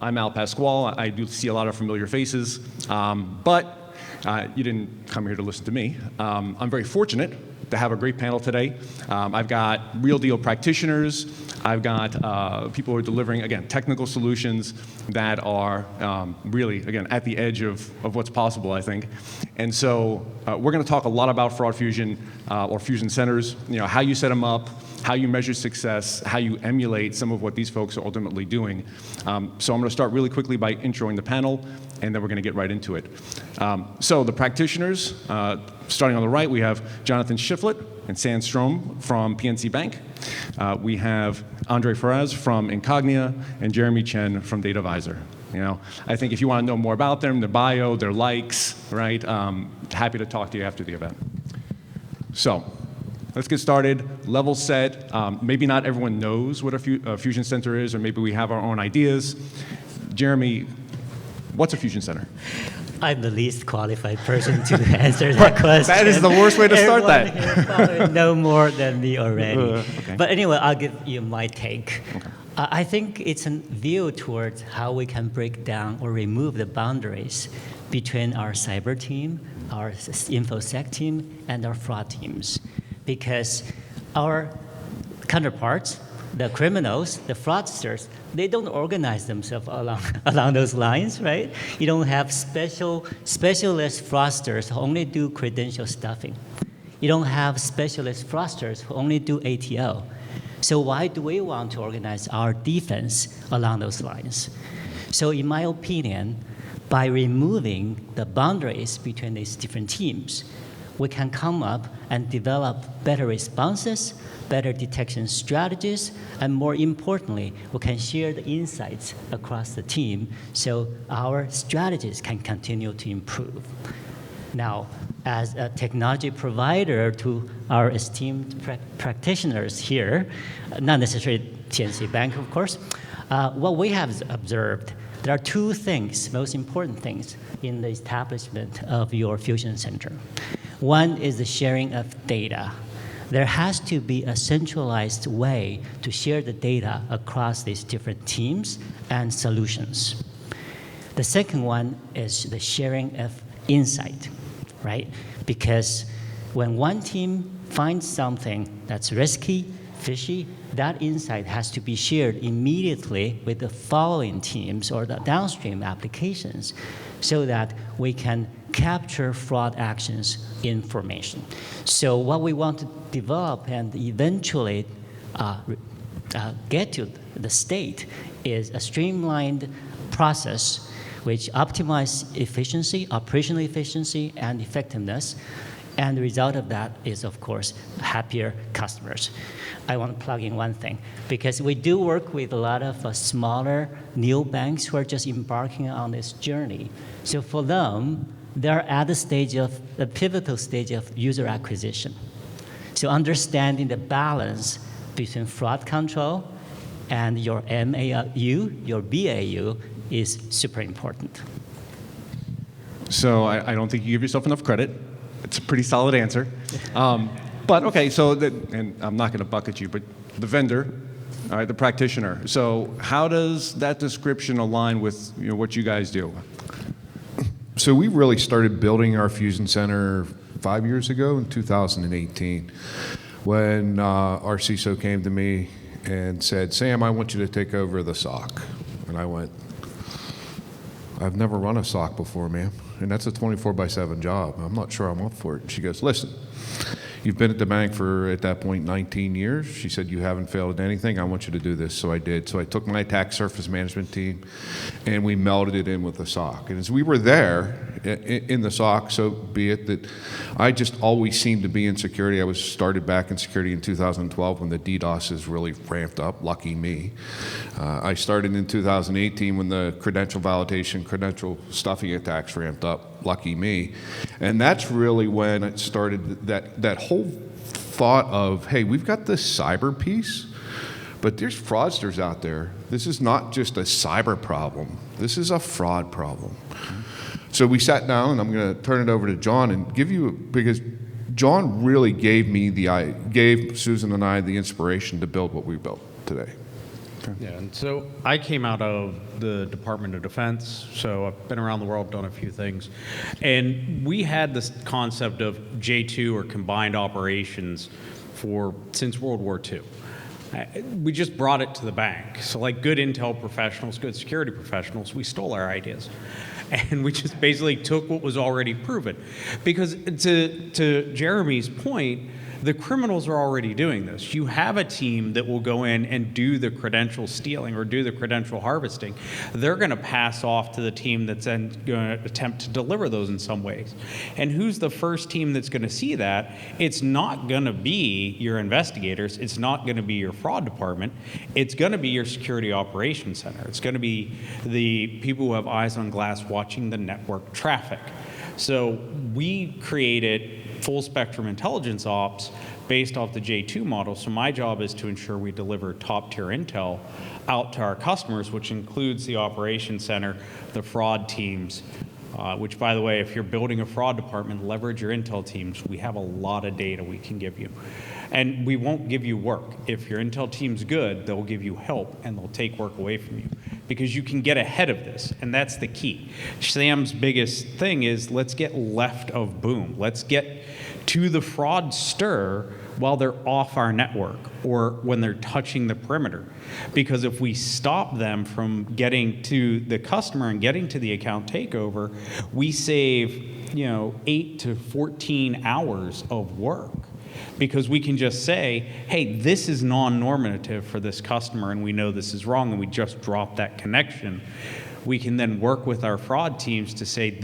I'm Al Pasquale. I do see a lot of familiar faces, but you didn't come here to listen to me. I'm very fortunate to have a great panel today. I've got real deal practitioners. I've got people who are delivering, again, technical solutions that are really, again, at the edge of what's possible, I think. And so we're going to talk a lot about Fraud Fusion or Fusion Centers, how you set them up, how you measure success, how you emulate some of what these folks are ultimately doing. So I'm going to start really quickly by introing the panel, and then we're going to get right into it. So the practitioners, starting on the right, we have Jonathan Shiflett and San Strom from PNC Bank. We have Andre Ferraz from Incognia and Jeremy Chen from DataVisor. I think if you want to know more about them, their bio, their likes, right? Happy to talk to you after the event. So let's get started. Level set. Maybe not everyone knows what a Fusion Center is, or maybe we have our own ideas. Jeremy, what's a Fusion Center? I'm the least qualified person to answer that question. That is the worst way to start that. Everyone here probably know more than me already. Okay. But anyway, I'll give you my take. Okay. I think it's a view towards how we can break down or remove the boundaries between our cyber team, our InfoSec team, and our fraud teams. Because our counterparts, the criminals, the fraudsters, they don't organize themselves along those lines, right? You don't have specialist fraudsters who only do credential stuffing. You don't have specialist fraudsters who only do ATO. So why do we want to organize our defense along those lines? So in my opinion, by removing the boundaries between these different teams, we can come up and develop better responses, better detection strategies, and more importantly, we can share the insights across the team so our strategies can continue to improve. Now, as a technology provider to our esteemed practitioners here, not necessarily PNC Bank, of course, what we have observed, there are two things, most important things, in the establishment of your Fusion Center. One is the sharing of data. There has to be a centralized way to share the data across these different teams and solutions. The second one is the sharing of insight, right? Because when one team finds something that's risky, fishy, that insight has to be shared immediately with the following teams or the downstream applications so that we can capture fraud actions information. So what we want to develop and eventually get to the state is a streamlined process which optimizes efficiency, operational efficiency, and effectiveness. And the result of that is, of course, happier customers. I want to plug in one thing, because we do work with a lot of smaller neobanks who are just embarking on this journey. So for them, they're at the pivotal stage of user acquisition. So understanding the balance between fraud control and your MAU, your BAU, is super important. So I don't think you give yourself enough credit. It's a pretty solid answer. But okay, so, and I'm not going to bucket you, but the vendor, all right, the practitioner. So how does that description align with what you guys do? So we really started building our Fusion Center 5 years ago in 2018 when our CISO came to me and said, Sam, I want you to take over the SOC. And I went, I've never run a SOC before, ma'am. And that's a 24/7 job. I'm not sure I'm up for it. And she goes, listen, you've been at the bank for, at that point, 19 years. She said, you haven't failed at anything. I want you to do this. So I did. So I took my attack surface management team, and we melded it in with the SOC. And as we were there in the SOC, so be it that I just always seemed to be in security. I was started back in security in 2012 when the DDoSes really ramped up. Lucky me. I started in 2018 when the credential validation, credential stuffing attacks ramped up. Lucky me. And that's really when it started, that whole thought of, hey, we've got this cyber piece, but there's fraudsters out there. This is not just a cyber problem. This is a fraud problem. So we sat down, and I'm going to turn it over to John and give you, because John really gave Susan and I the inspiration to build what we built today. Yeah, and so I came out of the Department of Defense, so I've been around the world, done a few things. And we had this concept of J2 or combined operations since World War II. We just brought it to the bank. So like good intel professionals, good security professionals, we stole our ideas. And we just basically took what was already proven. Because to Jeremy's point, the criminals are already doing this. You have a team that will go in and do the credential stealing or do the credential harvesting. They're going to pass off to the team that's then going to attempt to deliver those in some ways. And who's the first team that's going to see that? It's not going to be your investigators. It's not going to be your fraud department. It's going to be your security operations center. It's going to be the people who have eyes on glass watching the network traffic. So we created full spectrum intelligence ops based off the J2 model. So my job is to ensure we deliver top tier intel out to our customers, which includes the operations center, the fraud teams, which by the way, if you're building a fraud department, leverage your intel teams. We have a lot of data we can give you. And we won't give you work. If your intel team's good, they'll give you help and they'll take work away from you because you can get ahead of this, and that's the key. Sam's biggest thing is let's get left of boom. Let's get to the fraudster while they're off our network or when they're touching the perimeter. Because if we stop them from getting to the customer and getting to the account takeover, we save 8 to 14 hours of work. Because we can just say, hey, this is non-normative for this customer and we know this is wrong and we just drop that connection. We can then work with our fraud teams to say,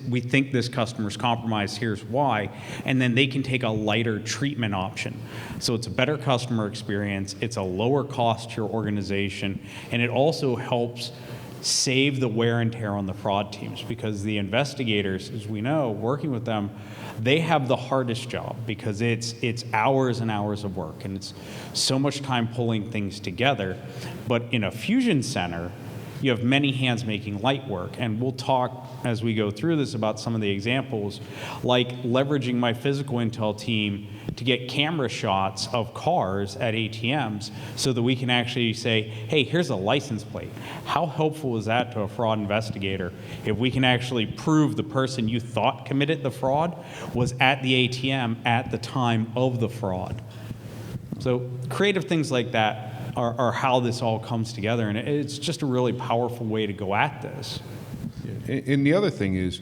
we think this customer's compromised, here's why, and then they can take a lighter treatment option. So it's a better customer experience, it's a lower cost to your organization, and it also helps save the wear and tear on the fraud teams because the investigators, as we know, working with them, they have the hardest job because it's hours and hours of work and it's so much time pulling things together. But in a fusion center, you have many hands making light work. And we'll talk as we go through this about some of the examples, like leveraging my physical intel team to get camera shots of cars at ATMs so that we can actually say, hey, here's a license plate. How helpful is that to a fraud investigator if we can actually prove the person you thought committed the fraud was at the ATM at the time of the fraud? So creative things like that are how this all comes together, and it's just a really powerful way to go at this. And the other thing is,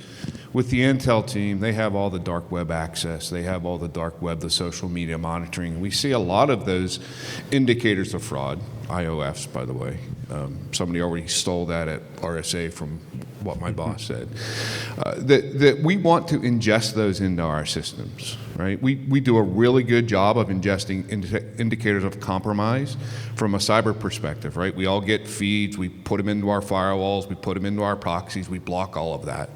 with the Intel team, they have all the dark web access. They have all the dark web, the social media monitoring. We see a lot of those indicators of fraud, IOFs, by the way. Somebody already stole that at RSA from what my boss said. That we want to ingest those into our systems, right? We do a really good job of ingesting indicators of compromise from a cyber perspective, right? We all get feeds, we put them into our firewalls, we put them into our proxies, we block all of that.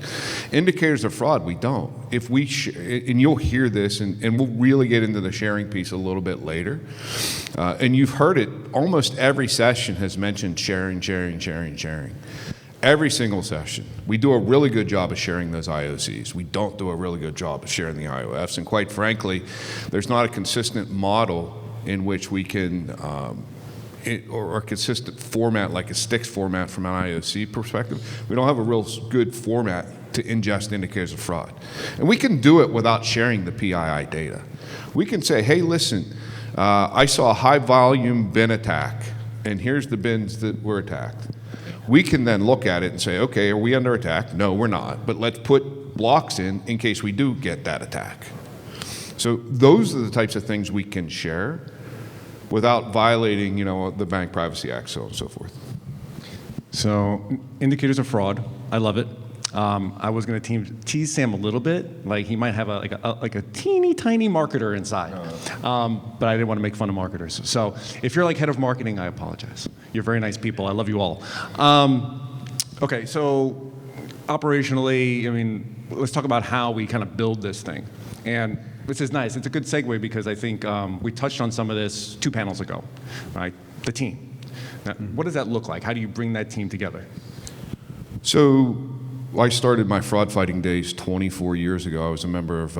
Indicators of fraud, we don't. If we, and you'll hear this, and we'll really get into the sharing piece a little bit later, and you've heard it, almost every session has mentioned sharing. Every single session. We do a really good job of sharing those IOCs. We don't do a really good job of sharing the IOFs. And quite frankly, there's not a consistent model in which we can, or a consistent format like a STIX format from an IOC perspective. We don't have a real good format to ingest indicators of fraud. And we can do it without sharing the PII data. We can say, hey, listen, I saw a high volume bin attack, and here's the bins that were attacked. We can then look at it and say, okay, are we under attack? No, we're not, but let's put blocks in case we do get that attack. So those are the types of things we can share without violating, the Bank Privacy Act, so on and so forth. So indicators of fraud, I love it. I was going to tease Sam a little bit, like he might have a teeny tiny marketer inside, but I didn't want to make fun of marketers. So if you're like head of marketing, I apologize. You're very nice people. I love you all. Okay, so operationally, let's talk about how we kind of build this thing. And this is nice. It's a good segue because I think we touched on some of this 2 panels ago, right? The team. Now, what does that look like? How do you bring that team together? So I started my fraud fighting days 24 years ago. I was a member of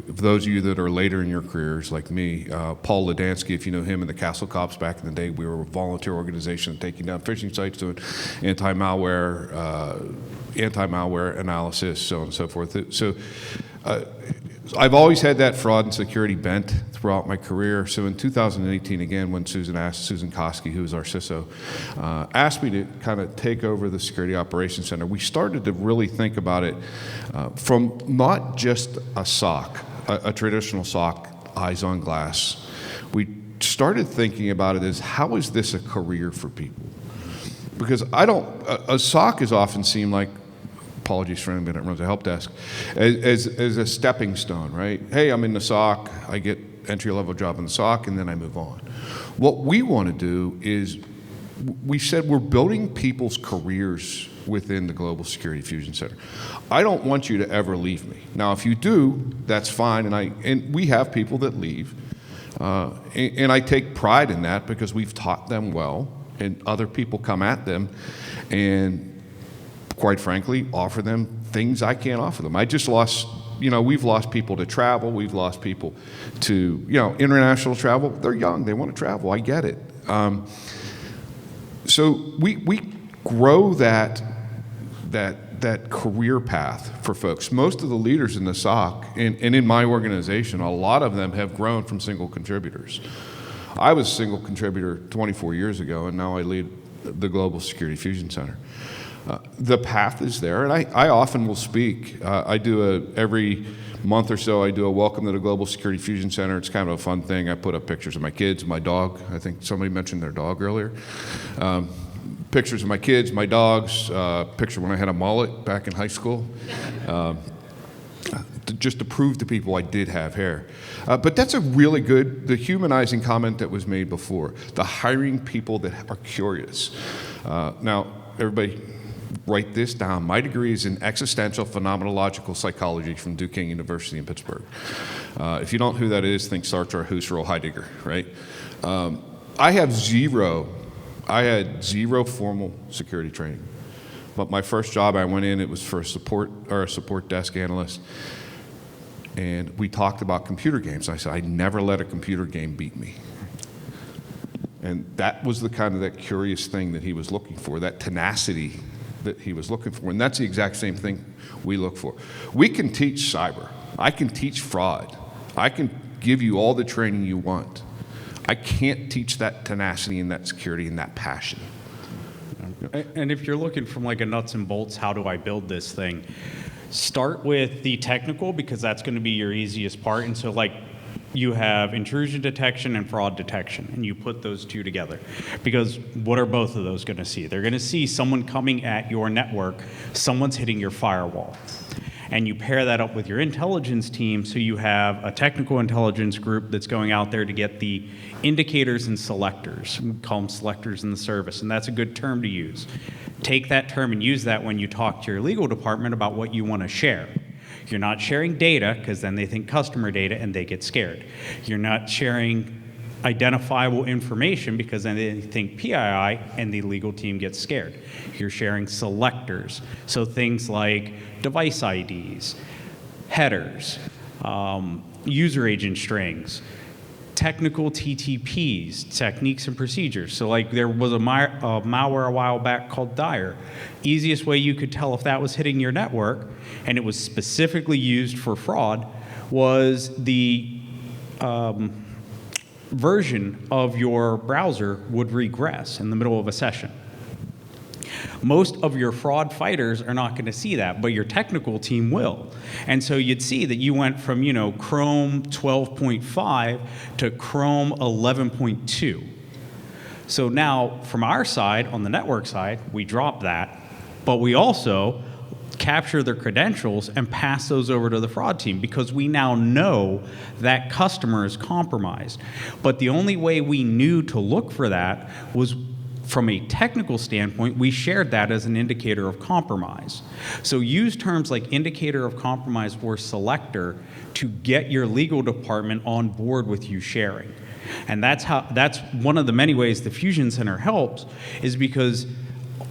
those of you that are later in your careers, like me, Paul Ladansky, if you know him, and the Castle Cops back in the day. We were a volunteer organization taking down phishing sites, doing anti-malware analysis, so on and so forth. So I've always had that fraud and security bent throughout my career. So in 2018, again, when Susan Koski, who is our CISO, asked me to kind of take over the Security Operations Center, we started to really think about it from not just a SOC, a traditional SOC, eyes on glass. We started thinking about it as, how is this a career for people? Because a SOC is often seen like, apologies for anybody that runs a help desk, as a stepping stone, right? Hey, I'm in the SOC, I get entry-level job in the SOC, and then I move on. What we want to do is, we said we're building people's careers within the Global Security Fusion Center. I don't want you to ever leave me. Now, if you do, that's fine, and we have people that leave, and I take pride in that because we've taught them well, and other people come at them, and quite frankly, offer them things I can't offer them. I just lost, we've lost people to travel. We've lost people to, international travel. They're young. They want to travel. I get it. So we grow that career path for folks. Most of the leaders in the SOC and in my organization, a lot of them have grown from single contributors. I was a single contributor 24 years ago, and now I lead the Global Security Fusion Center. The path is there, and I often will speak. I do every month or so, I do a welcome to the Global Security Fusion Center. It's kind of a fun thing. I put up pictures of my kids, my dog. I think somebody mentioned their dog earlier. Pictures of my kids, my dogs, picture when I had a mullet back in high school. Just to prove to people I did have hair. But that's a really good, the humanizing comment that was made before, the hiring people that are curious. Now, everybody, write this down. My degree is in existential phenomenological psychology from Duquesne University in Pittsburgh. If you don't know who that is, think Sartre, Husserl, Heidegger, right? I had zero formal security training. But my first job I went in, it was for a support desk analyst. And we talked about computer games. I said, I never let a computer game beat me. And that was the kind of that curious thing that he was looking for, that tenacity that he was looking for. And that's the exact same thing we look for. We can teach cyber. I can teach fraud. I can give you all the training you want. I can't teach that tenacity and that security and that passion. And if you're looking from like a nuts and bolts, how do I build this thing? Start with the technical, because that's going to be your easiest part. And so like you have intrusion detection and fraud detection, and you put those two together. Because what are both of those going to see? They're going to see someone coming at your network, someone's hitting your firewall. And you pair that up with your intelligence team, so you have a technical intelligence group that's going out there to get the indicators and selectors. We call them selectors in the service, and that's a good term to use. Take that term and use that when you talk to your legal department about what you want to share. You're not sharing data, because then they think customer data and they get scared. You're not sharing identifiable information, because then they think PII and the legal team gets scared. You're sharing selectors, so things like device IDs, headers, user agent strings, technical TTPs, techniques and procedures. So like there was a malware a while back called Dyer. Easiest way you could tell if that was hitting your network and it was specifically used for fraud was the version of your browser would regress in the middle of a session. Most of your fraud fighters are not going to see that, but your technical team will. And so you'd see that you went from, Chrome 12.5 to Chrome 11.2. So now, from our side, on the network side, we drop that, but we also capture their credentials and pass those over to the fraud team, because we now know that customer is compromised. But the only way we knew to look for that was from a technical standpoint, we shared that as an indicator of compromise. So use terms like indicator of compromise or selector to get your legal department on board with you sharing. And that's one of the many ways the Fusion Center helps, is because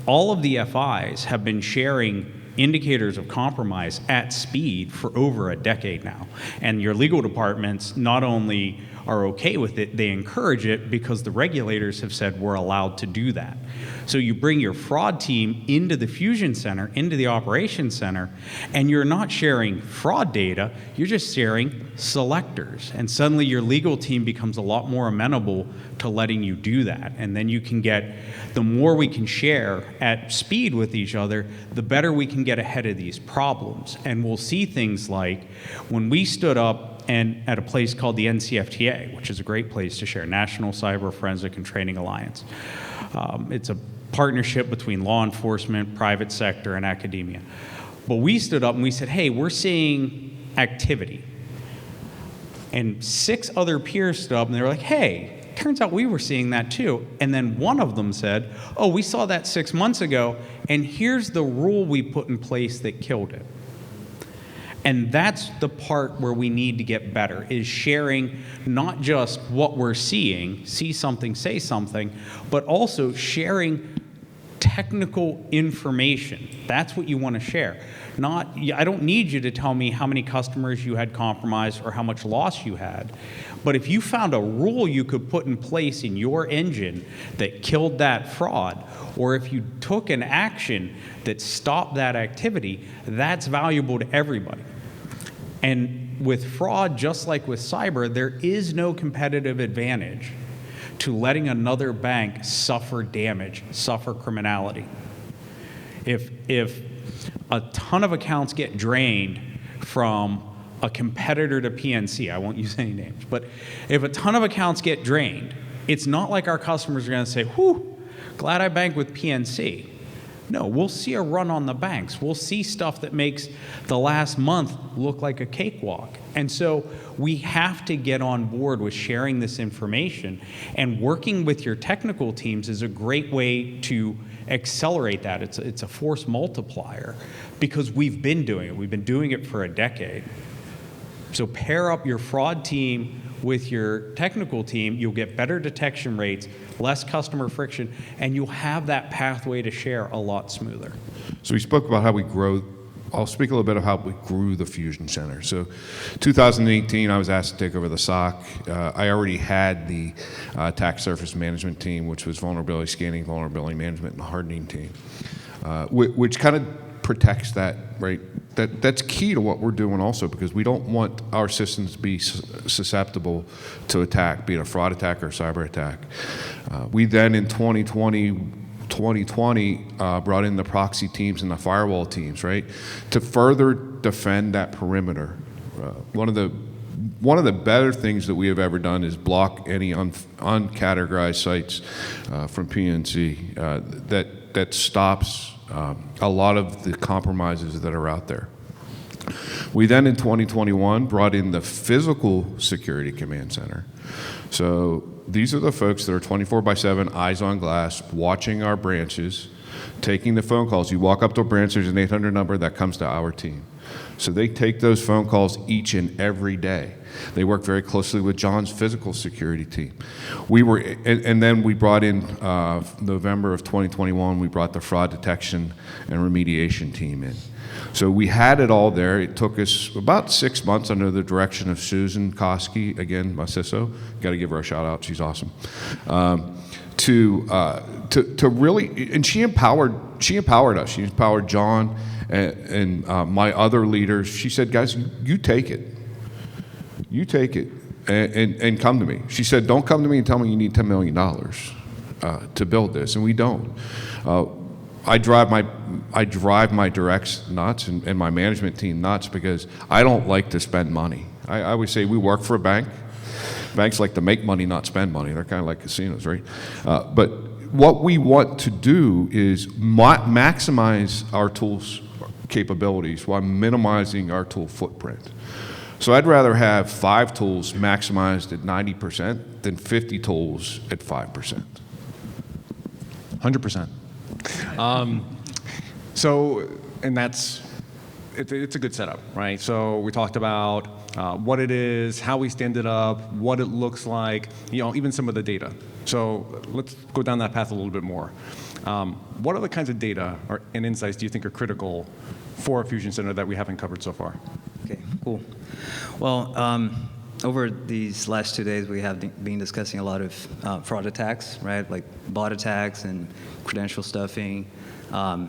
all of the FIs have been sharing indicators of compromise at speed for over a decade now. And your legal departments not only are okay with it, they encourage it because the regulators have said we're allowed to do that. So you bring your fraud team into the Fusion Center, into the Operations Center, and you're not sharing fraud data, you're just sharing selectors. And suddenly your legal team becomes a lot more amenable to letting you do that. And then you can get, the more we can share at speed with each other, the better we can get ahead of these problems. And we'll see things like when we stood up and at a place called the NCFTA, which is a great place to share, National Cyber Forensic and Training Alliance. It's a partnership between law enforcement, private sector, and academia. But we stood up and we said, hey, we're seeing activity. And 6 other peers stood up and they were like, hey, turns out we were seeing that too. And then one of them said, oh, we saw that 6 months ago, and here's the rule we put in place that killed it. And that's the part where we need to get better, is sharing not just what we're seeing, see something, say something, but also sharing technical information. That's what you want to share. Not, I don't need you to tell me how many customers you had compromised or how much loss you had. But if you found a rule you could put in place in your engine that killed that fraud, or if you took an action that stopped that activity, that's valuable to everybody. And with fraud, just like with cyber, there is no competitive advantage to letting another bank suffer damage, suffer criminality. If a ton of accounts get drained from a competitor to PNC, I won't use any names, but if a ton of accounts get drained, it's not like our customers are going to say, whew, glad I banked with PNC. No, we'll see a run on the banks. We'll see stuff that makes the last month look like a cakewalk. And so we have to get on board with sharing this information, and working with your technical teams is a great way to accelerate that. It's a force multiplier because we've been doing it. We've been doing it for a decade. So pair up your fraud team with your technical team, you'll get better detection rates, less customer friction, and you'll have that pathway to share a lot smoother. So we spoke about how we grow. I'll speak a little bit of how we grew the Fusion Center. So 2018, I was asked to take over the SOC. I already had the attack surface management team, which was vulnerability scanning, vulnerability management, and hardening team, which kind of protects that, right? That's key to what we're doing also, because we don't want our systems to be susceptible to attack, be it a fraud attack or a cyber attack. We then in 2020 brought in the proxy teams and the firewall teams, right, to further defend that perimeter. One of the better things that we have ever done is block any uncategorized sites from PNC. That stops a lot of the compromises that are out there. We then in 2021 brought in the physical security command center. So these are the folks that are 24/7, eyes on glass, watching our branches, taking the phone calls. You walk up to a branch, there's an 800 number that comes to our team. So they take those phone calls each and every day. They work very closely with John's physical security team. And then we brought in November of 2021, we brought the fraud detection and remediation team in. So we had it all there. It took us about 6 months under the direction of Susan Koski, again, my CISO. Got to give her a shout out. She's awesome. To really, and she empowered us. She empowered John and my other leaders. She said, guys, you take it. You take it and come to me. She said, don't come to me and tell me you need $10 million to build this, and we don't. I drive my directs nuts and my management team nuts because I don't like to spend money. I always say we work for a bank. Banks like to make money, not spend money. They're kind of like casinos, right? But what we want to do is maximize our tools' capabilities while minimizing our tool footprint. So I'd rather have 5 tools maximized at 90% than 50 tools at 5%. 100%. And it's a good setup, right? So we talked about what it is, how we stand it up, what it looks like, even some of the data. So let's go down that path a little bit more. What other kinds of data and insights do you think are critical for a fusion center that we haven't covered so far? Okay, cool. Well, over these last 2 days, we have been discussing a lot of fraud attacks, right? Like bot attacks and credential stuffing,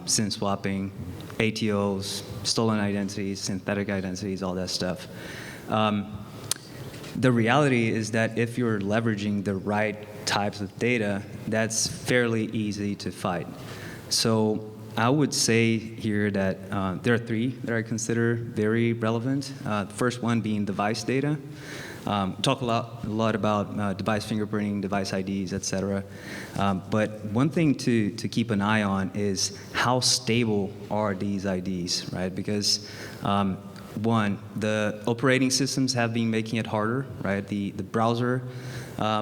SIM swapping, ATOs, stolen identities, synthetic identities, all that stuff. The reality is that if you're leveraging the right types of data, that's fairly easy to fight. So I would say here that there are 3 that I consider very relevant. The first one being device data. Talk a lot about device fingerprinting, device IDs, et cetera. But one thing to keep an eye on is how stable are these IDs, right? Because one, the operating systems have been making it harder, right? The browser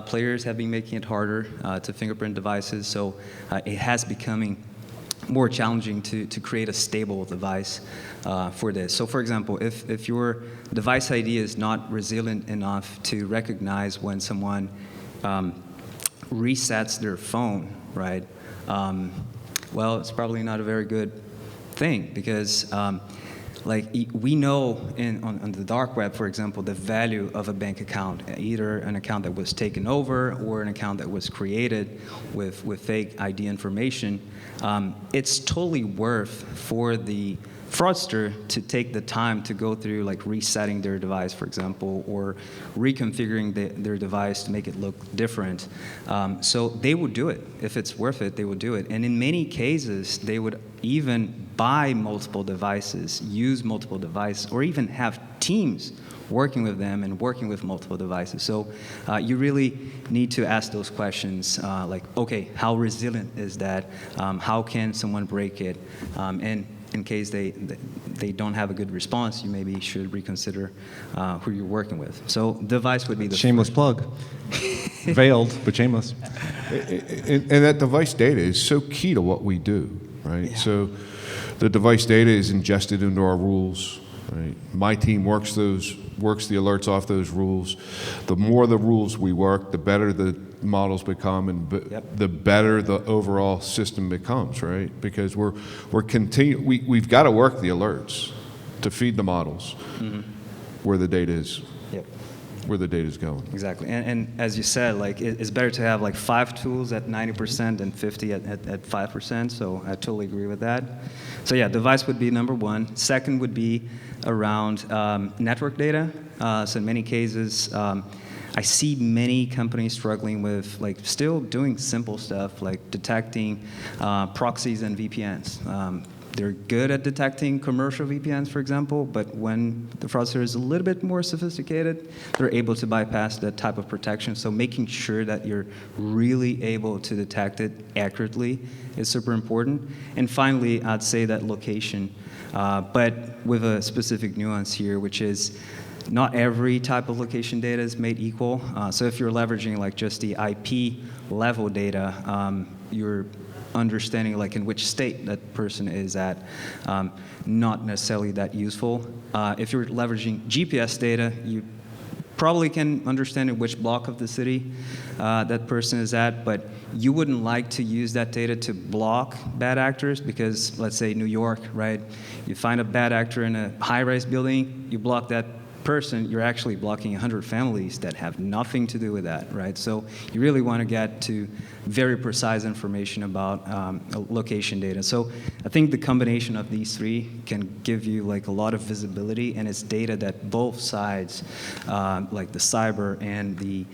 players have been making it harder to fingerprint devices, so it has becoming more challenging to create a stable device for this. So for example, if your device ID is not resilient enough to recognize when someone resets their phone, right? Well, it's probably not a very good thing because like we know on the dark web, for example, the value of a bank account, either an account that was taken over or an account that was created with fake ID information. It's totally worth for the fraudster to take the time to go through like resetting their device, for example, or reconfiguring their device to make it look different. So they would do it. If it's worth it, they would do it. And in many cases, they would even buy multiple devices, use multiple devices, or even have teams working with them and working with multiple devices. So you really need to ask those questions like, okay, how resilient is that? How can someone break it? And in case they don't have a good response, you maybe should reconsider who you're working with. So device would be the Shameless plug. Veiled, but shameless. And that device data is so key to what we do, right? Yeah. So the device data is ingested into our rules, right? My team works the alerts off those rules. The more the rules we work, the better the models become, and the better the overall system becomes, right? Because we've got to work the alerts to feed the models where the data is. Yep. Where the data is going. Exactly, and as you said, like it's better to have like 5 tools at 90% than 50 at 5%. So I totally agree with that. So yeah, device would be number 1. Second would be around network data. So in many cases, I see many companies struggling with like still doing simple stuff like detecting proxies and VPNs. They're good at detecting commercial VPNs, for example, but when the fraudster is a little bit more sophisticated, they're able to bypass that type of protection. So making sure that you're really able to detect it accurately is super important. And finally, I'd say that location, but with a specific nuance here, which is not every type of location data is made equal. So if you're leveraging like just the IP level data, you're understanding like in which state that person is at, not necessarily that useful. If you're leveraging GPS data, you probably can understand in which block of the city that person is at, but you wouldn't like to use that data to block bad actors because, let's say New York, right? You find a bad actor in a high-rise building, you block that person, you're actually blocking 100 families that have nothing to do with that, right? So you really want to get to very precise information about location data. So I think the combination of these 3 can give you like a lot of visibility, and it's data that both sides, like the cyber and the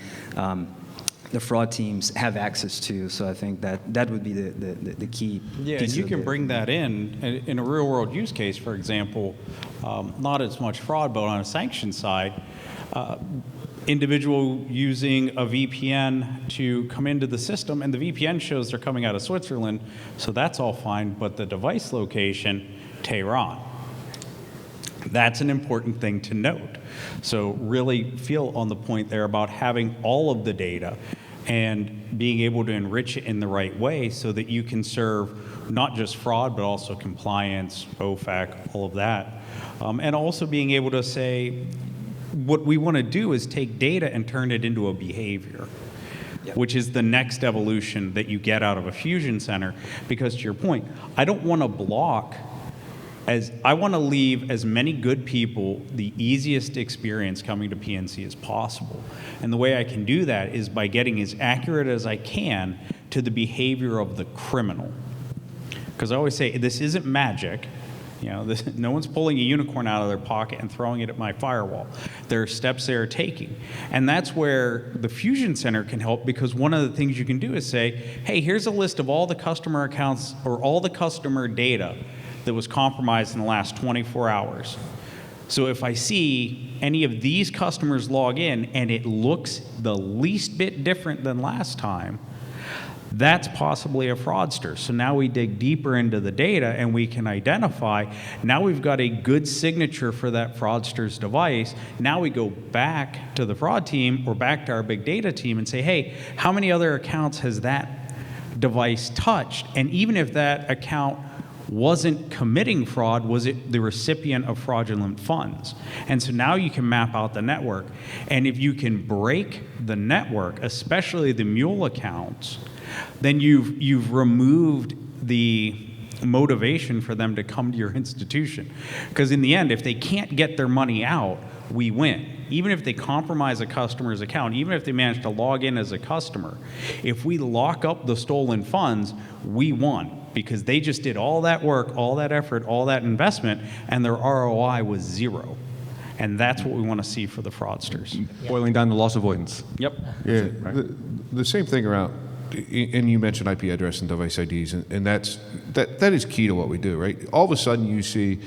fraud teams have access to. So I think that would be the key. Yeah, and you can bring that in a real world use case, for example, not as much fraud, but on a sanction side, individual using a VPN to come into the system, and the VPN shows they're coming out of Switzerland, so that's all fine, but the device location, Tehran. That's an important thing to note. So really feel on the point there about having all of the data and being able to enrich it in the right way so that you can serve not just fraud, but also compliance, OFAC, all of that. And also being able to say, what we want to do is take data and turn it into a behavior. which is the next evolution that you get out of a fusion center. Because to your point, I don't want to I want to leave as many good people the easiest experience coming to PNC as possible. And the way I can do that is by getting as accurate as I can to the behavior of the criminal. Because I always say, this isn't magic. No one's pulling a unicorn out of their pocket and throwing it at my firewall. There are steps they are taking. And that's where the Fusion Center can help, because one of the things you can do is say, hey, here's a list of all the customer accounts or all the customer data that was compromised in the last 24 hours. So if I see any of these customers log in and it looks the least bit different than last time, that's possibly a fraudster. So now we dig deeper into the data and we can identify, now we've got a good signature for that fraudster's device. Now we go back to the fraud team or back to our big data team and say, hey, how many other accounts has that device touched? And even if that account wasn't committing fraud, was it the recipient of fraudulent funds? And so now you can map out the network. And if you can break the network, especially the mule accounts, then you've removed the motivation for them to come to your institution. Because in the end, if they can't get their money out, we win. Even if they compromise a customer's account, even if they manage to log in as a customer, if we lock up the stolen funds, we won. Because they just did all that work, all that effort, all that investment, and their ROI was zero. And that's what we want to see for the fraudsters. Boiling down to loss avoidance. Yep. Yeah, the same thing around, and you mentioned IP address and device IDs, and that is key to what we do, right? All of a sudden you see,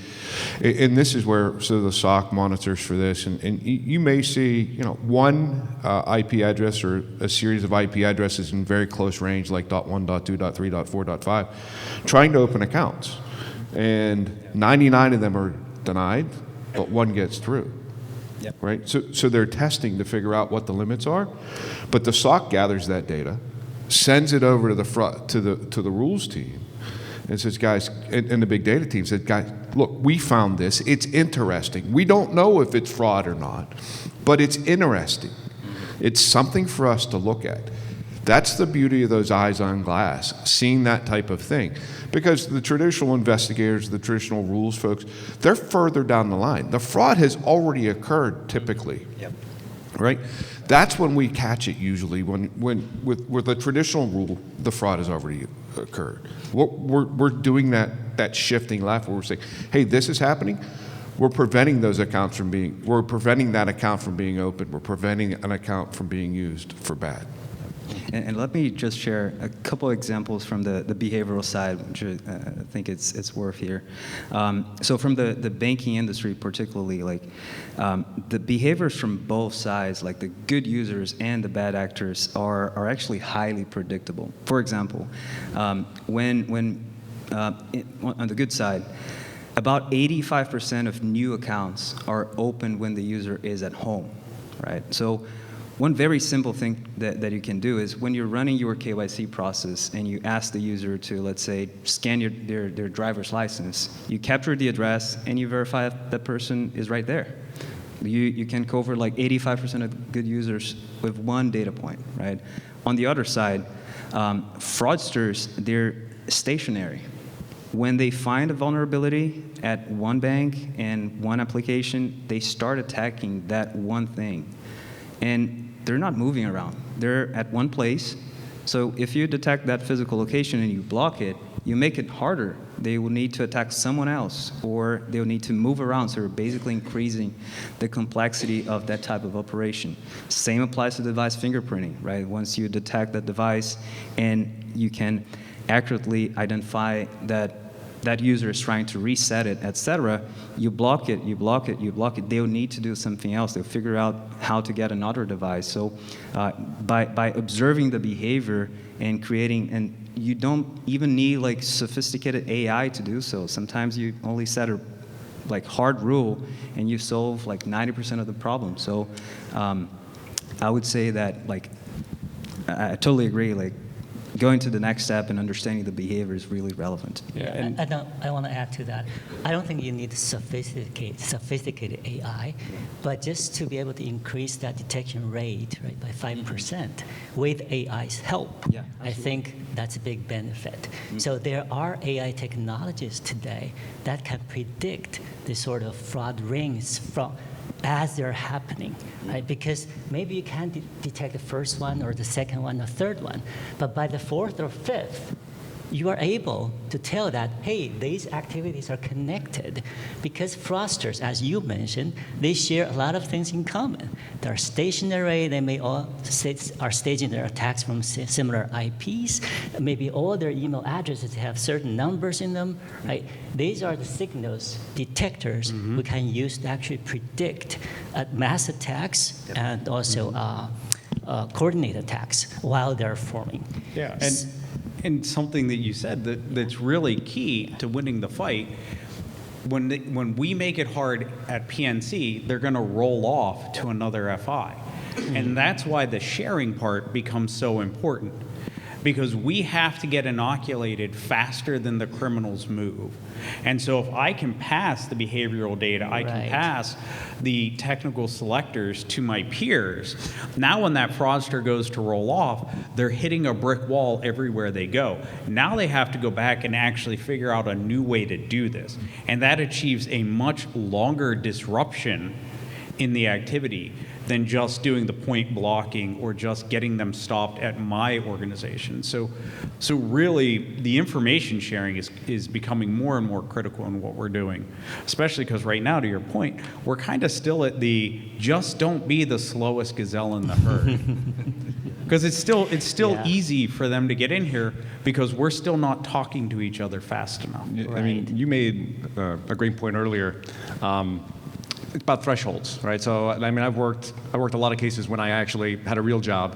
and this is where, so the SOC monitors for this, and you may see, one IP address or a series of IP addresses in very close range, like .1, .2, .3, .4, .5, trying to open accounts. And 99 of them are denied, but one gets through. Yep. Right? So they're testing to figure out what the limits are, but the SOC gathers that data, sends it over to the rules team, and says, guys, and the big data team said, guys, look, we found this. It's interesting. We don't know if it's fraud or not, but it's interesting. It's something for us to look at. That's the beauty of those eyes on glass, seeing that type of thing. Because the traditional investigators, the traditional rules folks, they're further down the line. The fraud has already occurred typically. Yep. Right? That's when we catch it usually, when with the traditional rule, the fraud has already occurred. We're doing that shifting left where we're saying, hey, this is happening. We're preventing that account from being opened. We're preventing an account from being used for bad. And let me just share a couple examples from the behavioral side, which I think it's worth here. So from the banking industry particularly, the behaviors from both sides, like the good users and the bad actors, are actually highly predictable. For example, on the good side, about 85% of new accounts are opened when the user is at home, right? So one very simple thing that you can do is when you're running your KYC process and you ask the user to, let's say, scan their driver's license, you capture the address and you verify if that person is right there. You can cover like 85% of good users with one data point, right? On the other side, fraudsters, they're stationary. When they find a vulnerability at one bank and one application, they start attacking that one thing. And they're not moving around. They're at one place. So if you detect that physical location and you block it, you make it harder. They will need to attack someone else, or they'll need to move around. So you're basically increasing the complexity of that type of operation. Same applies to device fingerprinting, right? Once you detect that device and you can accurately identify that user is trying to reset it, etc., you block it, you block it, you block it. They'll need to do something else. They'll figure out how to get another device. So by observing the behavior and creating, and you don't even need like sophisticated AI to do so. Sometimes you only set a hard rule and you solve like 90% of the problem. So I would say that I totally agree, going to the next step and understanding the behavior is really relevant. Yeah, I want to add to that. I don't think you need sophisticated AI, but just to be able to increase that detection rate, right, by 5% with AI's help, Yeah, I think that's a big benefit. So there are AI technologies today that can predict the sort of fraud rings as they're happening, right? Because maybe you can't detect the first one or the second one or third one, but by the fourth or fifth, you are able to tell that, hey, these activities are connected, because fraudsters, as you mentioned, they share a lot of things in common. They're stationary. They may all are staging their attacks from similar IPs. Maybe all their email addresses have certain numbers in them, right? These are the signals detectors we can use to actually predict mass attacks and also coordinated attacks while they're forming. Yeah, and something that you said that's really key to winning the fight, when we make it hard at PNC, they're going to roll off to another FI. And that's why the sharing part becomes so important, because we have to get inoculated faster than the criminals move. And so if I can pass the behavioral data, I can Right. pass the technical selectors to my peers. Now when that fraudster goes to roll off, they're hitting a brick wall everywhere they go. Now they have to go back and actually figure out a new way to do this. And that achieves a much longer disruption in the activity than just doing the point blocking or just getting them stopped at my organization. So really, the information sharing is becoming more and more critical in what we're doing, especially because right now, to your point, we're kind of still at the just don't be the slowest gazelle in the herd. Because it's still Yeah. easy for them to get in here because we're still not talking to each other fast enough. I mean, you made a great point earlier. It's about thresholds, right? So, I mean, I worked a lot of cases when I actually had a real job,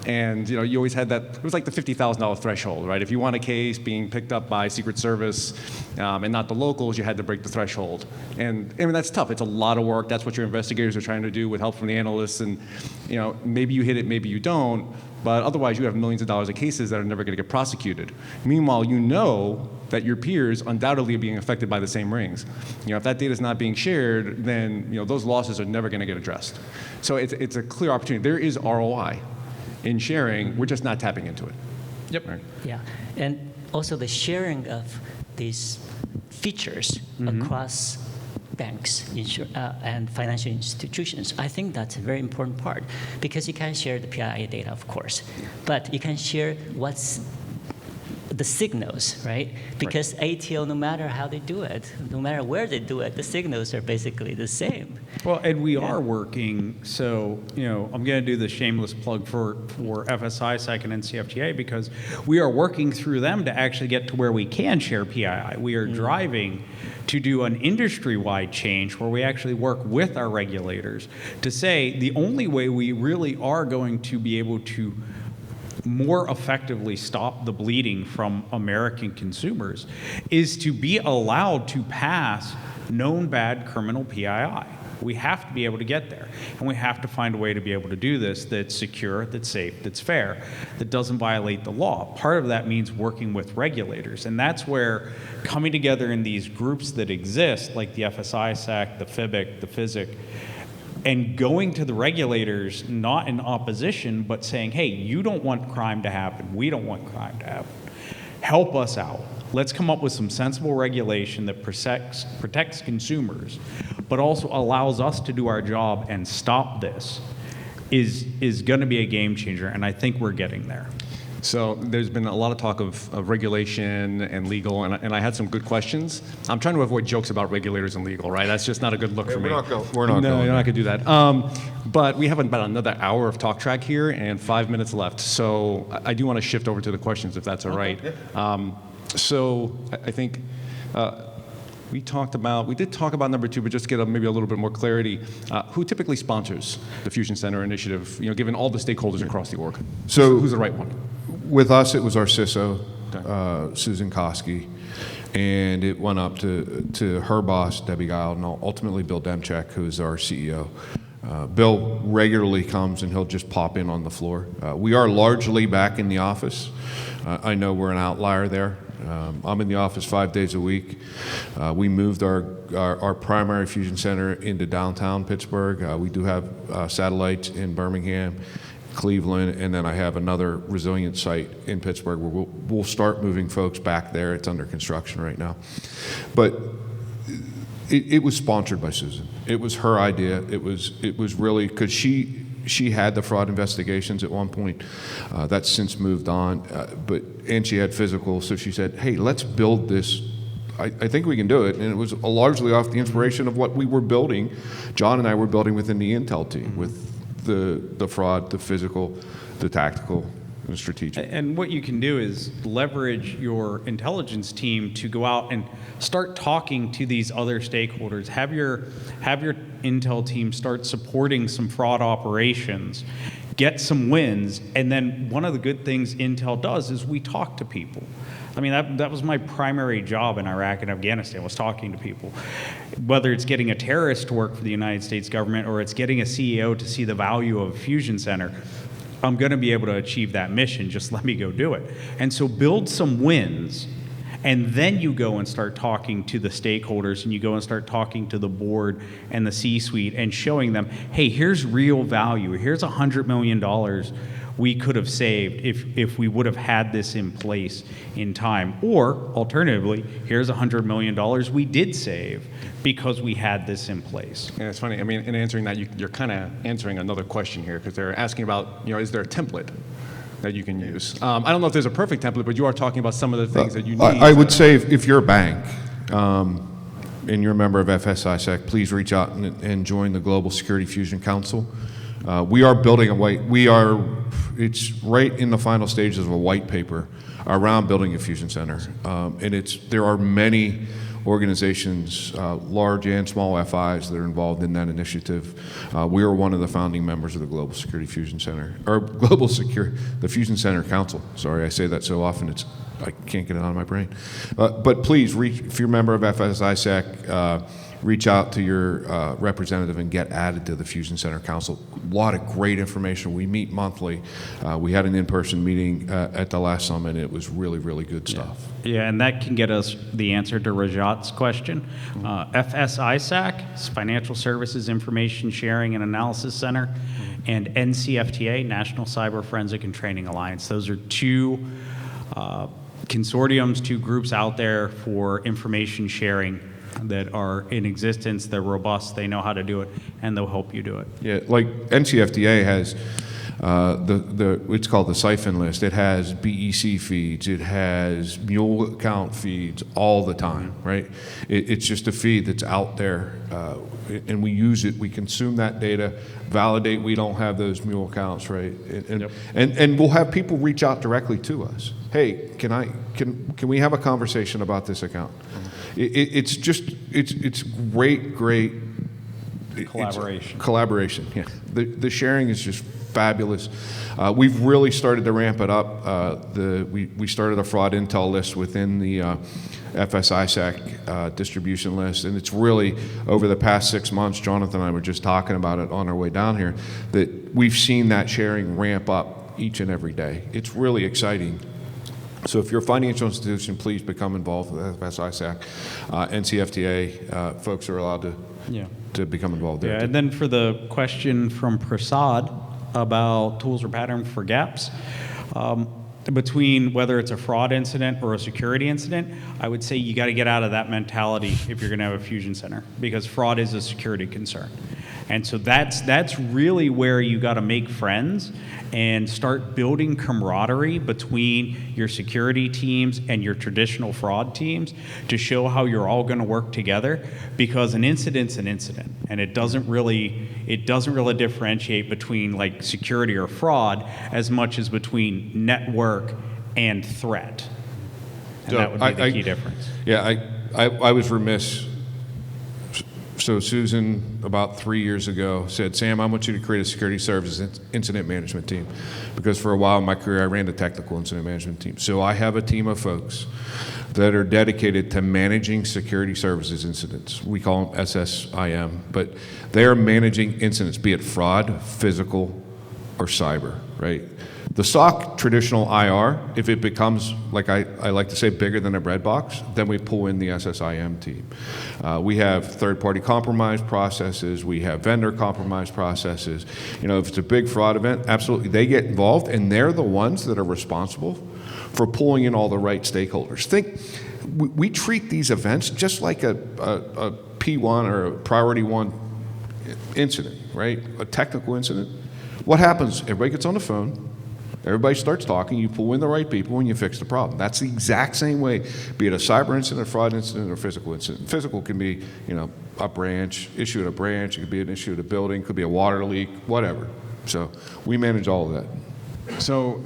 and you know, you always had that. It was like the $50,000 threshold, right? If you want a case being picked up by Secret Service and not the locals, you had to break the threshold. And I mean, that's tough. It's a lot of work. That's what your investigators are trying to do with help from the analysts. And you know, maybe you hit it, maybe you don't. But otherwise, you have millions of dollars of cases that are never going to get prosecuted. Meanwhile, you know that your peers undoubtedly are being affected by the same rings. You know, if that data is not being shared, then you know those losses are never going to get addressed. So it's a clear opportunity. There is ROI in sharing. We're just not tapping into it. Yep. Right. Yeah, and also the sharing of these features across banks and financial institutions. I think that's a very important part, because you can share the PII data, of course, but you can share what's the signals, right? Because ATO, no matter how they do it, no matter where they do it, the signals are basically the same. Well, and we are working, so, you know, I'm going to do the shameless plug for FSI, SEC, and NCFTA, because we are working through them to actually get to where we can share PII. We are driving to do an industry-wide change where we actually work with our regulators to say the only way we really are going to be able to more effectively stop the bleeding from American consumers is to be allowed to pass known bad criminal PII. We have to be able to get there, and we have to find a way to be able to do this that's secure, that's safe, that's fair, that doesn't violate the law. Part of that means working with regulators, and that's where coming together in these groups that exist, like the FSI, SEC, the FIBIC, the FISIC, and going to the regulators, not in opposition, but saying, hey, you don't want crime to happen, we don't want crime to happen. Help us out. Let's come up with some sensible regulation that protects consumers, but also allows us to do our job and stop this, is going to be a game changer, and I think we're getting there. So there's been a lot of talk of regulation and legal, and I had some good questions. I'm trying to avoid jokes about regulators and legal, right? That's just not a good look for me. We're not No, going you're there. not going to do that. But we have about another hour of talk track here and 5 minutes left. So I do want to shift over to the questions, if that's all right. So I think we did talk about number 2, but just to get maybe a little bit more clarity, who typically sponsors the Fusion Center initiative, you know, given all the stakeholders across the org? So- who's the right one? With us, it was our CISO, Okay. Susan Koski, and it went up to her boss, Debbie Guile, and ultimately Bill Demchek, who's our CEO. Bill regularly comes and he'll just pop in on the floor. We are largely back in the office. I know we're an outlier there. I'm in the office 5 days a week. We moved our primary fusion center into downtown Pittsburgh. We do have satellites in Birmingham, Cleveland, and then I have another resilient site in Pittsburgh where we'll start moving folks back there. It's under construction right now. But it was sponsored by Susan. It was her idea. It was really because she had the fraud investigations at one point. That's since moved on, and she had physical. So she said, "Hey, let's build this. I think we can do it." And it was largely off the inspiration of what we were building. John and I were building within the Intel team with the fraud, the physical, the tactical, and strategic. And what you can do is leverage your intelligence team to go out and start talking to these other stakeholders. Have your intel team start supporting some fraud operations, get some wins, and then one of the good things Intel does is we talk to people. I mean, that was my primary job in Iraq and Afghanistan, was talking to people. Whether it's getting a terrorist to work for the United States government or it's getting a CEO to see the value of a fusion center, I'm going to be able to achieve that mission. Just let me go do it. And so build some wins, and then you go and start talking to the stakeholders, and you go and start talking to the board and the C-suite and showing them, hey, here's real value. Here's $100 million we could have saved if we would have had this in place in time. Or alternatively, here's $100 million we did save because we had this in place. Yeah, it's funny. I mean, in answering that, you're kind of answering another question here, because they're asking about, is there a template that you can use? I don't know if there's a perfect template, but you are talking about some of the things that you need. I would say if you're a bank and you're a member of FSISAC, please reach out and join the Global Security Fusion Council. We are building it's right in the final stages of a white paper around building a fusion center. And there are many organizations, large and small FIs, that are involved in that initiative. We are one of the founding members of the Global Security Fusion Center, or the Fusion Center Council. Sorry, I say that so often, I can't get it out of my brain. But please, if you're a member of FSISAC, reach out to your representative and get added to the Fusion Center Council. A lot of great information. We meet monthly. We had an in-person meeting at the last summit. It was really, really good stuff. Yeah, and that can get us the answer to Rajat's question. FSISAC, Financial Services Information Sharing and Analysis Center, and NCFTA, National Cyber Forensic and Training Alliance. Those are two consortiums, two groups out there for information sharing that are in existence. They're robust, they know how to do it, and they'll help you do it. Yeah, like NCFTA has it's called the siphon list. It has BEC feeds, it has mule account feeds all the time, right? It's just a feed that's out there, and we use it. We consume that data, validate we don't have those mule accounts, right? And we'll have people reach out directly to us. Hey, can we have a conversation about this account? It's great Collaboration. Collaboration, yeah. The sharing is just fabulous. We've really started to ramp it up. We started a fraud intel list within the FSISAC distribution list, and it's really, over the past 6 months, Jonathan and I were just talking about it on our way down here, that we've seen that sharing ramp up each and every day. It's really exciting. So if you're a financial institution, please become involved with FSISAC. NCFTA folks are allowed to become involved there. Yeah, too. and then for the question from Prasad about tools or patterns for gaps, between whether it's a fraud incident or a security incident, I would say you got to get out of that mentality if you're going to have a fusion center, because fraud is a security concern. And so that's really where you got to make friends and start building camaraderie between your security teams and your traditional fraud teams to show how you're all going to work together, because an incident's an incident, and it doesn't really differentiate between like security or fraud as much as between network and threat. And So that would be the key difference. Yeah, I was remiss So Susan, about 3 years ago, said, Sam, I want you to create a security services incident management team. Because for a while in my career, I ran the technical incident management team. So I have a team of folks that are dedicated to managing security services incidents. We call them SSIM, but they're managing incidents, be it fraud, physical, or cyber, right? The SOC traditional IR, if it becomes, like I like to say, bigger than a bread box, then we pull in the SSIM team. We have third-party compromise processes. We have vendor compromise processes. You know, if it's a big fraud event, absolutely, they get involved, and they're the ones that are responsible for pulling in all the right stakeholders. We treat these events just like a P1 or a priority 1 incident, right? A technical incident. What happens? Everybody gets on the phone. Everybody starts talking, you pull in the right people, and you fix the problem. That's the exact same way, be it a cyber incident, a fraud incident, or a physical incident. Physical can be, you know, a branch, issue at a branch, it could be an issue at a building, it could be a water leak, whatever. So we manage all of that. So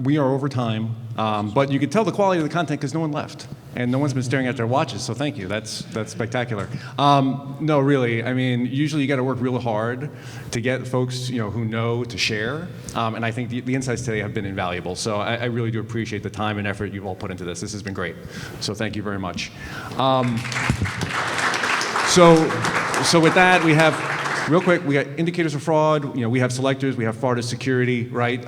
we are over time, but you can tell the quality of the content because no one left, and no one's been staring at their watches. So thank you. That's spectacular. No, really. I mean, usually you got to work real hard to get folks, you know, who know to share. And I think the insights today have been invaluable. So I really do appreciate the time and effort you've all put into this. This has been great. So thank you very much. So with that, we have. Real quick, we got indicators of fraud. You know, we have selectors. We have fraud as security, right?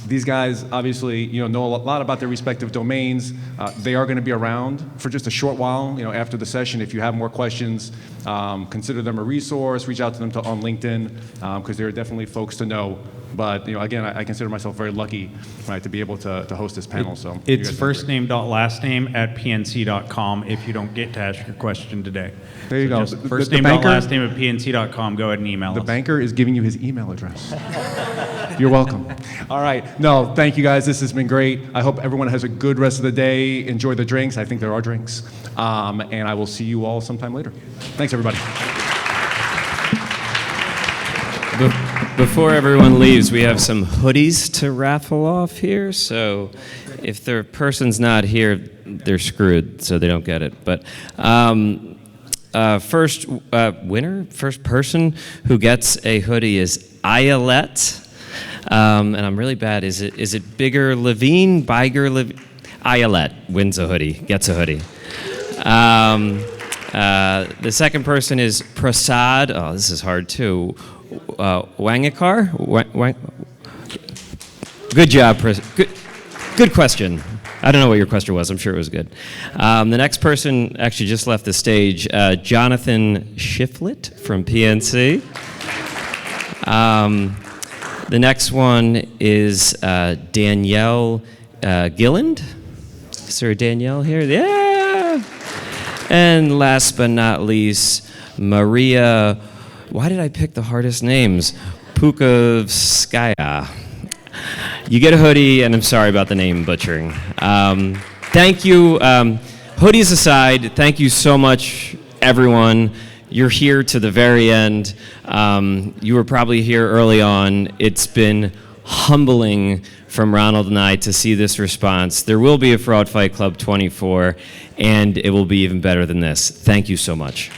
These guys obviously, you know a lot about their respective domains. They are going to be around for just a short while. You know, after the session, if you have more questions, consider them a resource. Reach out to them on LinkedIn because they're definitely folks to know. But you know, again, I consider myself very lucky, right, to be able to host this panel. So it's firstname.lastname@pnc.com if you don't get to ask your question today. There you go. Just firstname.lastname@pnc.com. Go ahead and email us. The banker is giving you his email address. You're welcome. All right. No, thank you guys. This has been great. I hope everyone has a good rest of the day. Enjoy the drinks. I think there are drinks. And I will see you all sometime later. Thanks, everybody. Before everyone leaves, we have some hoodies to raffle off here. So if the person's not here, they're screwed, so they don't get it. But first person who gets a hoodie is Ayelet. And I'm really bad. Is it Bigger Levine? Biger Levine? Ayelet wins a hoodie, gets a hoodie. The second person is Prasad. Oh, this is hard too. Wangikar? Good job, good question. I don't know what your question was. I'm sure it was good. The next person actually just left the stage, Jonathan Shiflett from PNC. The next one is Danielle Gilland. Is there a Danielle here? Yeah! And last but not least, Maria, why did I pick the hardest names? Pukovskaya. You get a hoodie, and I'm sorry about the name butchering. Thank you. Hoodies aside, thank you so much, everyone. You're here to the very end. You were probably here early on. It's been humbling from Ronald and I to see this response. There will be a Fraud Fight Club 24, and it will be even better than this. Thank you so much.